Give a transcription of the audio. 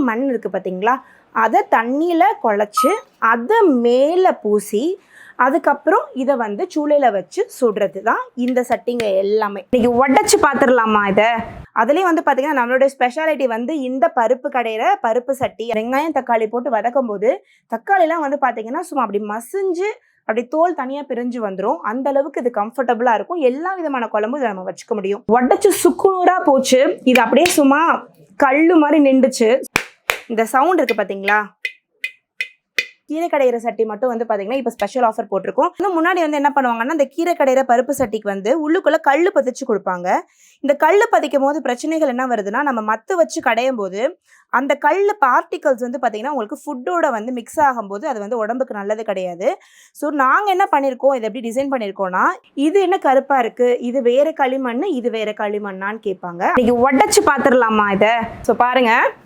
மண் இருக்குது பார்த்தீங்களா, அதை தண்ணியில் குழச்சி அதை மேலே பூசி அதுக்கப்புறம் இதை வந்து சூளையில் வச்சு சுடுறது தான் இந்த சட்டிங்க எல்லாமே. இன்னைக்கு உடச்சி பார்த்துடலாமா இதை? அதுலேயும் வந்து பார்த்தீங்கன்னா நம்மளுடைய ஸ்பெஷாலிட்டி வந்து இந்த பருப்பு கடையிற பருப்பு சட்டி. வெங்காயம் தக்காளி போட்டு வதக்கும் போது தக்காளிலாம் வந்து பார்த்தீங்கன்னா சும்மா அப்படி மசிஞ்சு அப்படி தோல் தனியாக பிரிஞ்சு வந்துடும். அந்த அளவுக்கு இது கம்ஃபர்டபுளாக இருக்கும். எல்லா விதமான குழம்பும் இதை நம்ம வச்சுக்க முடியும். உடச்சி சுக்குநூறாக போச்சு. இது அப்படியே சும்மா கல் மாதிரி நின்றுச்சு. இந்த சவுண்ட் இருக்குது பார்த்தீங்களா, கீரை கடையிற சட்டி மட்டும் வந்து பார்த்தீங்கன்னா இப்போ ஸ்பெஷல் ஆஃபர் போட்டிருக்கோம். இன்னும் முன்னாடி வந்து என்ன பண்ணுவாங்கன்னா, இந்த கீரை கடையிற பருப்பு சட்டிக்கு வந்து உள்ளுக்குள்ளே கல் பதிச்சு கொடுப்பாங்க. இந்த கல் பதிக்கும் போது பிரச்சனைகள் என்ன வருதுன்னா, நம்ம மத்து வச்சு கடையும் போது அந்த கல் பார்ட்டிகல்ஸ் வந்து பார்த்தீங்கன்னா உங்களுக்கு ஃபுட்டோட வந்து மிக்ஸ் ஆகும்போது அது வந்து உடம்புக்கு நல்லது கிடையாது. ஸோ நாங்கள் என்ன பண்ணியிருக்கோம், இதை எப்படி டிசைன் பண்ணியிருக்கோம்னா, இது என்ன கருப்பாக இருக்குது, இது வேறு களிமண், இது வேறு களிமண்ணான்னு கேட்பாங்க. இன்னைக்கு உடச்சி பார்த்துடலாமா இதை? ஸோ பாருங்கள்,